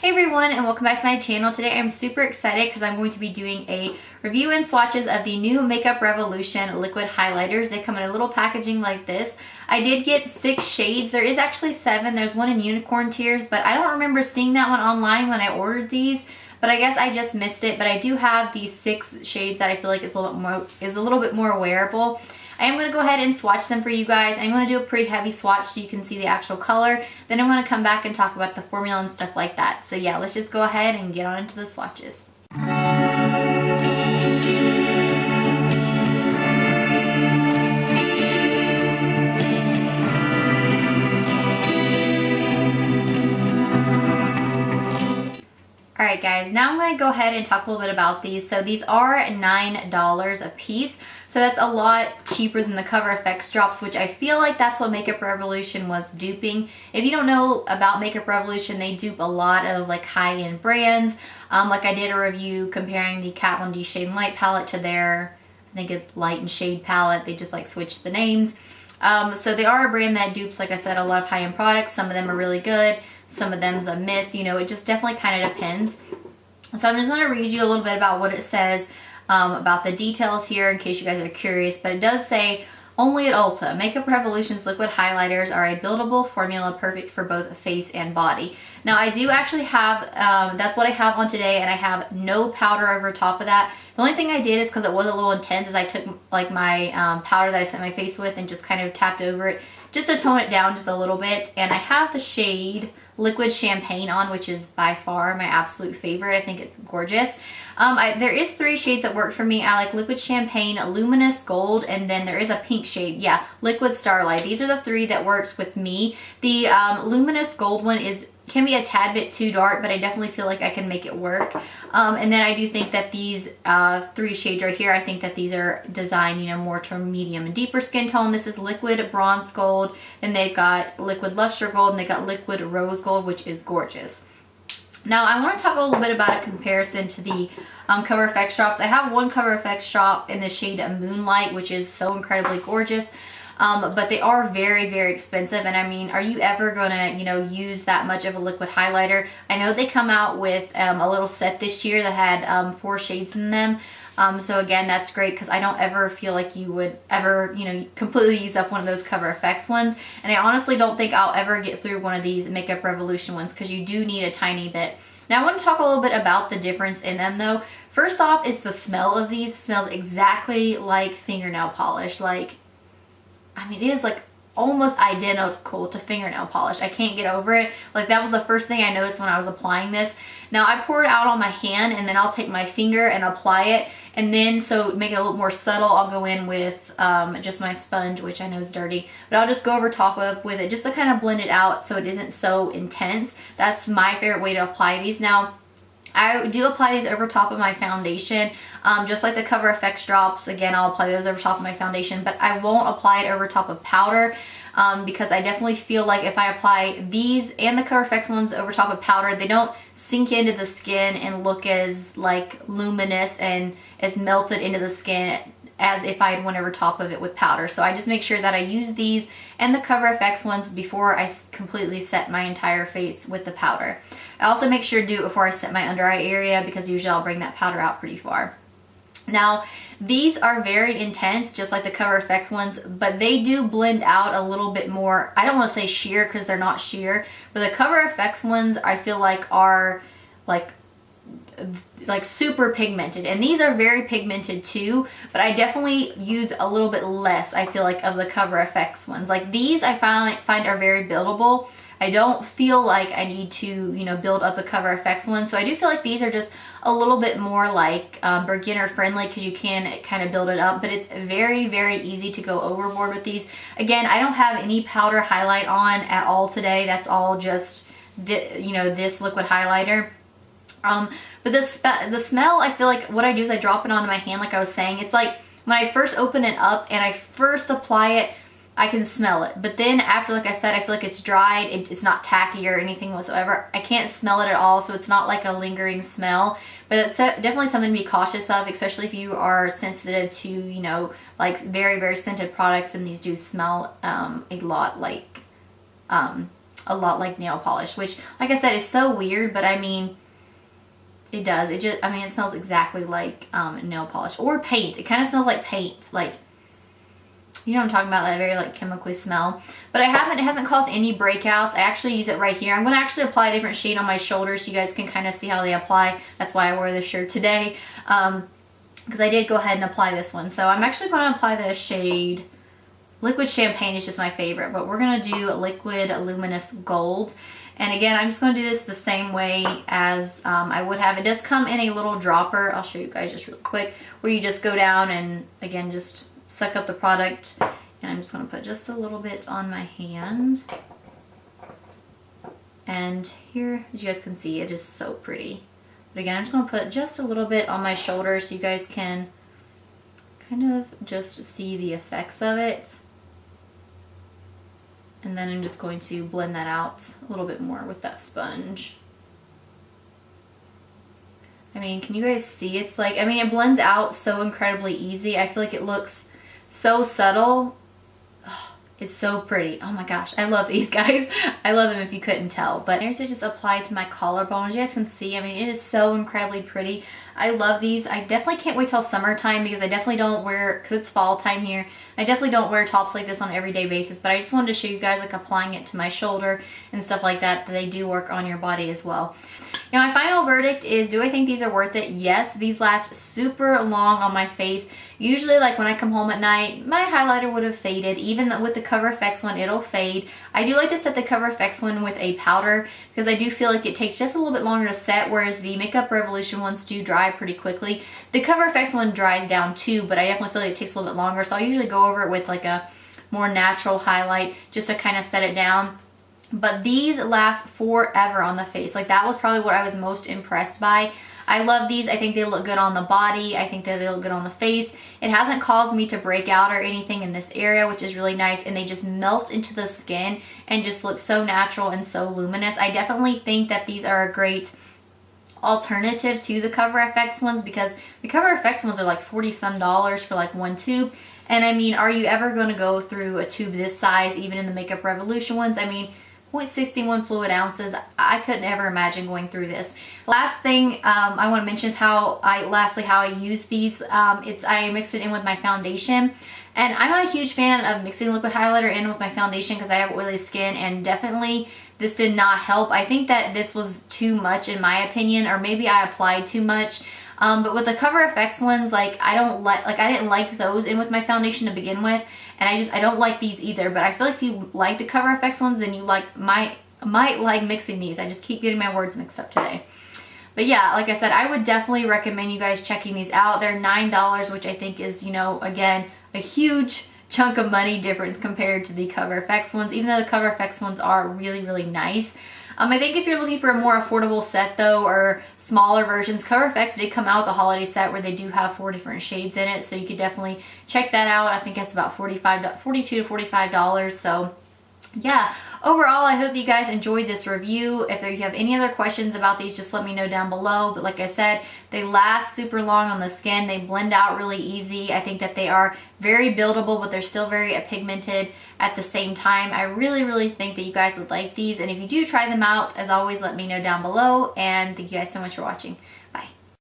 Hey everyone, and welcome back to my channel. Today I'm super excited because I'm going to be doing a review and swatches of the new Makeup Revolution liquid highlighters. They come in a little packaging like this. I did get 6 shades. There is actually 7. There's one in Unicorn Tears, but I don't remember seeing that one online when I ordered these. But I guess I just missed it. But I do have these 6 shades that I feel like is a little bit more wearable. I am going to go ahead and swatch them for you guys. I'm going to do a pretty heavy swatch so you can see the actual color. Then I'm going to come back and talk about the formula and stuff like that. So yeah, let's just go ahead and get on into the swatches. Alright guys, now I'm going to go ahead and talk a little bit about these. So these are $9 a piece. So that's a lot cheaper than the Cover FX drops, which I feel like that's what Makeup Revolution was duping. If you don't know about Makeup Revolution, they dupe a lot of like high-end brands. Like I did a review comparing the Kat Von D Shade and Light palette to their, I think it's Light and Shade palette. They just like switched the names. So they are a brand that dupes, like I said, a lot of high-end products. Some of them are really good. Some of them's a miss. You know, it just definitely kind of depends. So I'm just going to read you a little bit about what it says about the details here in case you guys are curious. But it does say, only at Ulta, Makeup Revolution's liquid highlighters are a buildable formula perfect for both face and body. Now I do actually have, that's what I have on today, and I have no powder over top of that. The only thing I did is because it was a little intense is I took like my powder that I set my face with and just kind of tapped over it just to tone it down just a little bit. And I have the shade Liquid Champagne on, which is by far my absolute favorite. I think it's gorgeous. There is 3 shades that work for me. I like Liquid Champagne, Luminous Gold, and then there is a pink shade. Yeah, Liquid Starlight. These are the 3 that works with me. The Luminous Gold one can be a tad bit too dark, but I definitely feel like I can make it work. And then I do think that these 3 shades right here, I think that these are designed, you know, more to medium and deeper skin tone. This is Liquid Bronze Gold, and they've got Liquid Luster Gold, and they got Liquid Rose Gold, which is gorgeous. Now I want to talk a little bit about a comparison to the Cover FX drops. I have one Cover FX drop in the shade Moonlight, which is so incredibly gorgeous. But they are very, very expensive, and I mean, are you ever gonna, you know, use that much of a liquid highlighter? I know they come out with a little set this year that had 4 shades in them. So again, that's great because I don't ever feel like you would ever, you know, completely use up one of those Cover FX ones. And I honestly don't think I'll ever get through one of these Makeup Revolution ones because you do need a tiny bit. Now I want to talk a little bit about the difference in them though. First off is the smell of these. It smells exactly like fingernail polish. Like, I mean, it is like almost identical to fingernail polish. I can't get over it. Like, that was the first thing I noticed when I was applying this. Now I pour it out on my hand, and then I'll take my finger and apply it, and then so to make it a little more subtle, I'll go in with just my sponge, which I know is dirty, but I'll just go over top with it just to kind of blend it out so it isn't so intense. That's my favorite way to apply these. Now I do apply these over top of my foundation, just like the Cover FX drops. Again, I'll apply those over top of my foundation, but I won't apply it over top of powder because I definitely feel like if I apply these and the Cover FX ones over top of powder, they don't sink into the skin and look as like luminous and as melted into the skin as if I had went over top of it with powder. So I just make sure that I use these and the Cover FX ones before I completely set my entire face with the powder. I also make sure to do it before I set my under eye area because usually I'll bring that powder out pretty far. Now, these are very intense, just like the Cover FX ones, but they do blend out a little bit more. I don't want to say sheer because they're not sheer, but the Cover FX ones I feel like are like super pigmented, and these are very pigmented too, but I definitely use a little bit less, I feel like, of the Cover FX ones. Like these I find are very buildable. I don't feel like I need to, you know, build up the Cover FX ones, so I do feel like these are just a little bit more like beginner friendly because you can kind of build it up, but it's very, very easy to go overboard with these. Again, I don't have any powder highlight on at all today. That's all just this liquid highlighter. But the smell, I feel like what I do is I drop it onto my hand like I was saying. It's like when I first open it up and I first apply it, I can smell it. But then after, like I said, I feel like it's dried. It's not tacky or anything whatsoever. I can't smell it at all, so it's not like a lingering smell. But it's definitely something to be cautious of, especially if you are sensitive to, you know, like very, very scented products. And these do smell a lot like a lot like nail polish, which, like I said, is so weird, but I mean, it does. It just, I mean, it smells exactly like nail polish or paint. It kind of smells like paint, like, you know what I'm talking about, that very like chemically smell. But it hasn't caused any breakouts. I actually use it right here. I'm going to actually apply a different shade on my shoulders so you guys can kind of see how they apply. That's why I wore this shirt today, because I did go ahead and apply this one. So I'm actually going to apply the shade Liquid Champagne is just my favorite, but we're going to do Liquid Luminous Gold. And again, I'm just going to do this the same way as I would have. It does come in a little dropper. I'll show you guys just real quick, where you just go down and again just suck up the product. And I'm just going to put just a little bit on my hand. And here, as you guys can see, it is so pretty. But again, I'm just going to put just a little bit on my shoulder so you guys can kind of just see the effects of it. And then I'm just going to blend that out a little bit more with that sponge. I mean, can you guys see? It's like, I mean, it blends out so incredibly easy. I feel like it looks so subtle. Oh, it's so pretty. Oh my gosh, I love these guys. I love them if you couldn't tell. But here's to just apply to my collarbone. As you guys can see, I mean, it is so incredibly pretty. I love these. I definitely can't wait till summertime because I definitely don't wear, because it's fall time here, I definitely don't wear tops like this on an everyday basis, but I just wanted to show you guys like applying it to my shoulder and stuff like that, that they do work on your body as well. Now my final verdict is, do I think these are worth it? Yes, these last super long on my face. Usually like when I come home at night, my highlighter would have faded. Even with the Cover FX one, it'll fade. I do like to set the Cover FX one with a powder because I do feel like it takes just a little bit longer to set, whereas the Makeup Revolution ones do dry pretty quickly. The Cover FX one dries down too, but I definitely feel like it takes a little bit longer. So I usually go over it with like a more natural highlight just to kind of set it down. But these last forever on the face. Like that was probably what I was most impressed by. I love these. I think they look good on the body. I think that they look good on the face. It hasn't caused me to break out or anything in this area, which is really nice. And they just melt into the skin and just look so natural and so luminous. I definitely think that these are a great alternative to the Cover FX ones, because the Cover FX ones are like 40 some dollars for like one tube. And I mean, are you ever going to go through a tube this size, even in the Makeup Revolution ones? I mean, 0.61 fluid ounces. I couldn't ever imagine going through this. Last thing I want to mention is how I use these. I mixed it in with my foundation, and I'm not a huge fan of mixing liquid highlighter in with my foundation because I have oily skin, and definitely this did not help. I think that this was too much in my opinion, or maybe I applied too much. But with the Cover FX ones, like I didn't like those in with my foundation to begin with, and I don't like these either. But I feel like if you like the Cover FX ones, then you might like mixing these. I just keep getting my words mixed up today. But yeah, like I said, I would definitely recommend you guys checking these out. They're $9, which I think is, you know, again, a huge chunk of money difference compared to the Cover FX ones, even though the Cover FX ones are really, really nice. I think if you're looking for a more affordable set though, or smaller versions, Cover FX did come out with a holiday set where they do have 4 different shades in it, so you could definitely check that out. I think it's about $42 to $45. So yeah, overall, I hope that you guys enjoyed this review. If you have any other questions about these, just let me know down below. But like I said, they last super long on the skin. They blend out really easy. I think that they are very buildable, but they're still very pigmented at the same time. I really, really think that you guys would like these. And if you do try them out, as always, let me know down below. And thank you guys so much for watching.